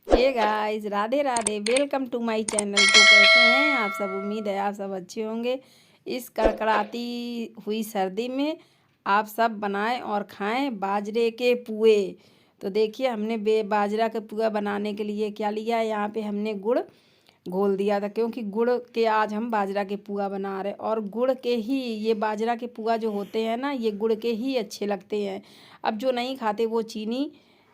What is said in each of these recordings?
Hey guys, Radhe Radhe. Welcome to my channel. तो कैसे हैं आप सब? उम्मीद है आप सब अच्छे होंगे। इस कड़कड़ाती हुई सर्दी में आप सब बनाएं और खाएं बाजरे के पुए। तो देखिए, हमने बाजरा के पुआ बनाने के लिए क्या लिया है। यहाँ पे हमने गुड़ घोल दिया था, क्योंकि गुड़ के आज हम बाजरा के पुआ बना रहे। और गुड़ के ही ये बाजरा के पुआ जो होते हैं ना, ये गुड़ के ही अच्छे लगते हैं। अब जो नहीं खाते वो चीनी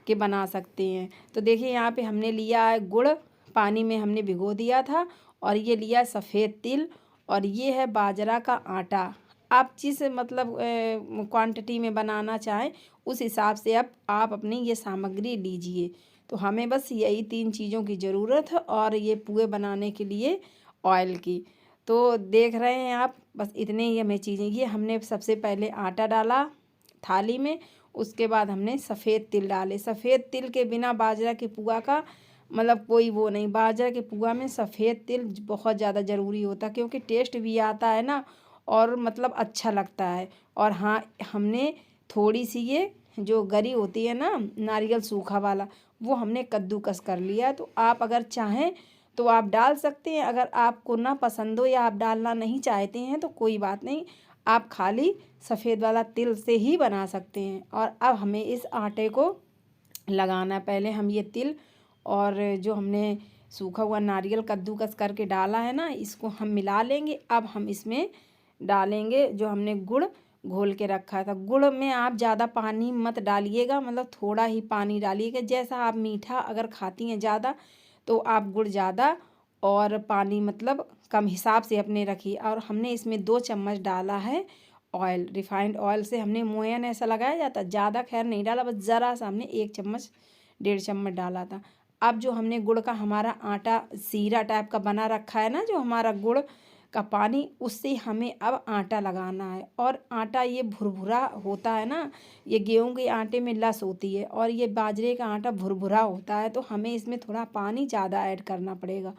के बना सकते हैं। तो देखिए, यहाँ पे हमने लिया है गुड़, पानी में हमने भिगो दिया था। और ये लिया सफ़ेद तिल, और ये है बाजरा का आटा। आप जिस मतलब क्वांटिटी में बनाना चाहें उस हिसाब से अब आप अपनी ये सामग्री लीजिए। तो हमें बस यही 3 चीज़ों की ज़रूरत है, और ये पुए बनाने के लिए ऑयल की। तो देख रहे हैं आप, बस इतने ही हमें चीज़ें। ये हमने सबसे पहले आटा डाला थाली में, उसके बाद हमने सफ़ेद तिल डाले। सफ़ेद तिल के बिना बाजरा के पुआ का मतलब कोई वो नहीं। बाजरा के पुआ में सफ़ेद तिल बहुत ज़्यादा ज़रूरी होता है, क्योंकि टेस्ट भी आता है ना, और मतलब अच्छा लगता है। और हाँ, हमने थोड़ी सी ये जो गरी होती है ना, नारियल सूखा वाला, वो हमने कद्दूकस कर लिया। तो आप अगर चाहें तो आप डाल सकते हैं। अगर आपको ना पसंद हो या आप डालना नहीं चाहते हैं तो कोई बात नहीं, आप खाली सफ़ेद वाला तिल से ही बना सकते हैं। और अब हमें इस आटे को लगाना। पहले हम ये तिल और जो हमने सूखा हुआ नारियल कद्दूकस करके डाला है ना, इसको हम मिला लेंगे। अब हम इसमें डालेंगे जो हमने गुड़ घोल के रखा था। गुड़ में आप ज़्यादा पानी मत डालिएगा, मतलब थोड़ा ही पानी डालिएगा। जैसा आप मीठा अगर खाती हैं ज़्यादा तो आप गुड़ ज़्यादा और पानी मतलब कम हिसाब से अपने रखिए। और हमने इसमें 2 चम्मच डाला है ऑयल। रिफाइंड ऑयल से हमने मोयन ऐसा लगाया जाता, ज़्यादा खैर नहीं डाला, बस ज़रा सा हमने 1 चम्मच 1.5 चम्मच डाला था। अब जो हमने गुड़ का हमारा आटा सीरा टाइप का बना रखा है ना, जो हमारा गुड़ का पानी, उससे हमें अब आटा लगाना है। और आटा ये भुरभुरा होता है ना, ये गेहूं के आटे में लस होती है और ये बाजरे का आटा भुरभुरा होता है। तो हमें इसमें थोड़ा पानी ज़्यादा ऐड करना पड़ेगा।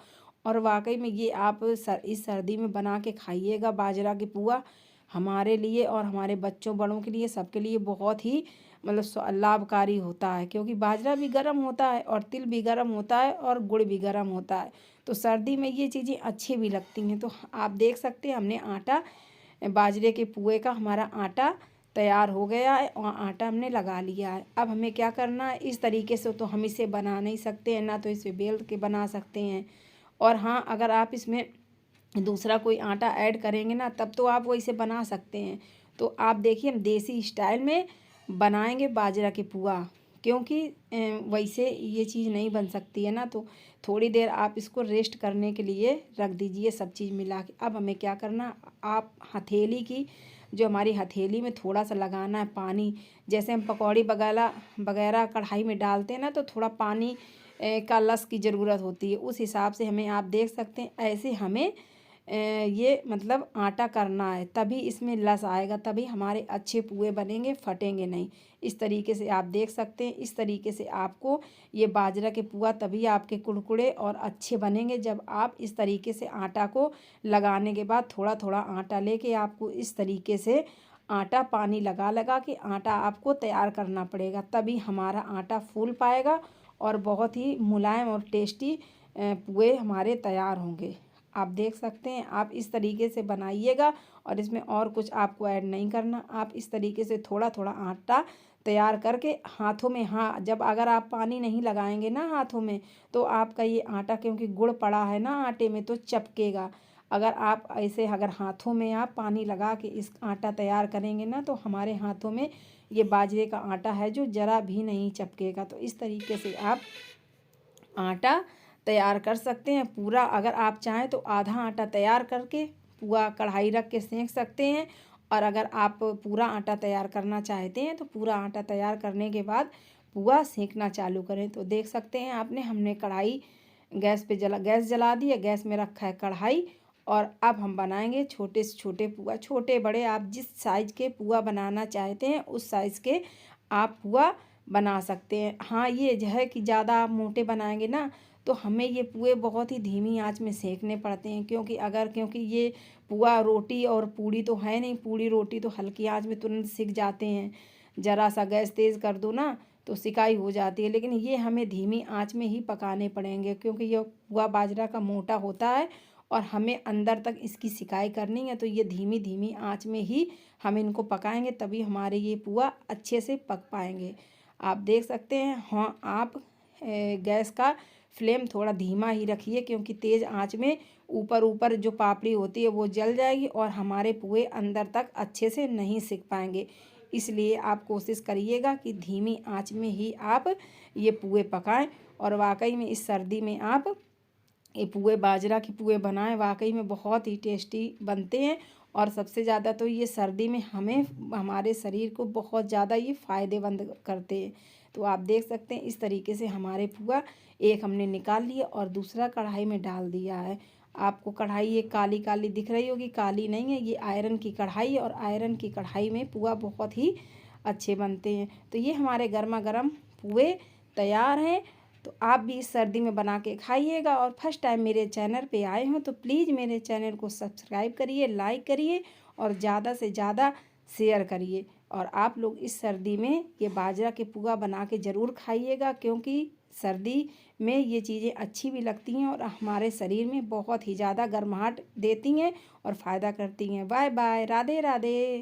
और वाकई में ये आप इस सर्दी में बना के खाइएगा बाजरा की पुआ। हमारे लिए और हमारे बच्चों बड़ों के लिए सबके लिए बहुत ही मतलब लाभकारी होता है, क्योंकि बाजरा भी गर्म होता है और तिल भी गर्म होता है और गुड़ भी गर्म होता है। तो सर्दी में ये चीज़ें अच्छी भी लगती हैं। तो आप देख सकते हैं, हमने आटा बाजरे के पुए का हमारा आटा तैयार हो गया है और आटा हमने लगा लिया है। अब हमें क्या करना है, इस तरीके से तो हम इसे बना नहीं सकते हैं ना, तो इसे बेल के बना सकते हैं। और हाँ, अगर आप इसमें दूसरा कोई आटा ऐड करेंगे ना, तब तो आप वैसे बना सकते हैं। तो आप देखिए, हम देसी स्टाइल में बनाएंगे बाजरा के पुआ, क्योंकि वैसे ये चीज़ नहीं बन सकती है ना। तो थोड़ी देर आप इसको रेस्ट करने के लिए रख दीजिए सब चीज़ मिला के। अब हमें क्या करना, आप हथेली की जो हमारी हथेली में थोड़ा सा लगाना है पानी। जैसे हम पकौड़ी वगैरह वगैरह कढ़ाई में डालते हैं ना, तो थोड़ा पानी का लस की ज़रूरत होती है। उस हिसाब से हमें आप देख सकते हैं, ऐसे हमें ये मतलब आटा करना है, तभी इसमें लस आएगा, तभी हमारे अच्छे पुए बनेंगे, फटेंगे नहीं। इस तरीके से आप देख सकते हैं। इस तरीके से आपको ये बाजरा के पुआ तभी आपके कुरकुरे और अच्छे बनेंगे, जब आप इस तरीके से आटा को लगाने के बाद थोड़ा थोड़ा आटा लेके आपको इस तरीके से आटा पानी लगा लगा के आटा आपको तैयार करना पड़ेगा, तभी हमारा आटा फूल पाएगा और बहुत ही मुलायम और टेस्टी पुए हमारे तैयार होंगे। आप देख सकते हैं, आप इस तरीके से बनाइएगा और इसमें और कुछ आपको ऐड नहीं करना। आप इस तरीके से थोड़ा थोड़ा आटा तैयार करके हाथों में, हाँ, जब अगर आप पानी नहीं लगाएंगे ना हाथों में, तो आपका ये आटा, क्योंकि गुड़ पड़ा है ना आटे में, तो चपकेगा। अगर आप ऐसे अगर हाथों में आप पानी लगा के इस आटा तैयार करेंगे ना, तो हमारे हाथों में ये बाजरे का आटा है जो ज़रा भी नहीं चपकेगा। तो इस तरीके से आप आटा तैयार कर सकते हैं पूरा। अगर आप चाहें तो आधा आटा तैयार करके पूरा कढ़ाई रख के सेंक सकते हैं। और अगर आप पूरा आटा तैयार करना चाहते हैं तो पूरा आटा तैयार करने के बाद पूरा सेंकना चालू करें। तो देख सकते हैं आपने, हमने कढ़ाई गैस जला दी है, गैस में रखा है कढ़ाई। और अब हम बनाएंगे छोटे से छोटे पुआ। छोटे बड़े आप जिस साइज़ के पुआ बनाना चाहते हैं उस साइज़ के आप पुआ बना सकते हैं। हाँ, ये जो है कि ज़्यादा आप मोटे बनाएंगे ना, तो हमें ये पुए बहुत ही धीमी आंच में सेकने पड़ते हैं, क्योंकि ये पुआ रोटी और पूड़ी तो है नहीं। पूड़ी रोटी तो हल्की आंच में तुरंत सिक जाते हैं। ज़रा सा गैस तेज़ कर दो ना, तो सिकाई हो जाती है। लेकिन ये हमें धीमी आंच में ही पकाने पड़ेंगे, क्योंकि ये पुआ बाजरा का मोटा होता है और हमें अंदर तक इसकी सिकाई करनी है। तो ये धीमी धीमी आंच में ही हम इनको पकाएंगे, तभी हमारे ये पुआ अच्छे से पक पाएंगे। आप देख सकते हैं। हाँ, आप गैस का फ्लेम थोड़ा धीमा ही रखिए, क्योंकि तेज़ आंच में ऊपर ऊपर जो पापड़ी होती है वो जल जाएगी और हमारे पुए अंदर तक अच्छे से नहीं सिक पाएंगे। इसलिए आप कोशिश करिएगा कि धीमी आंच में ही आप ये पुए पकाएं। और वाकई में इस सर्दी में आप ये पुए बाजरा के पुए बनाएं, वाकई में बहुत ही टेस्टी बनते हैं। और सबसे ज़्यादा तो ये सर्दी में हमें हमारे शरीर को बहुत ज़्यादा ये फ़ायदेमंद करते हैं। तो आप देख सकते हैं इस तरीके से हमारे पुआ एक हमने निकाल लिया और दूसरा कढ़ाई में डाल दिया है। आपको कढ़ाई ये काली काली दिख रही होगी, काली नहीं है, ये आयरन की कढ़ाई है और आयरन की कढ़ाई में पुआ बहुत ही अच्छे बनते हैं। तो ये हमारे गर्मा गर्म पुए तैयार हैं। तो आप भी इस सर्दी में बना के खाइएगा। और फर्स्ट टाइम मेरे चैनल पे आए हो तो प्लीज़ मेरे चैनल को सब्सक्राइब करिए, लाइक करिए और ज़्यादा से ज़्यादा शेयर करिए। और आप लोग इस सर्दी में ये बाजरा के पुआ बना के ज़रूर खाइएगा, क्योंकि सर्दी में ये चीज़ें अच्छी भी लगती हैं और हमारे शरीर में बहुत ही ज़्यादा गर्माहट देती हैं और फ़ायदा करती हैं। Bye bye, Radhe Radhe.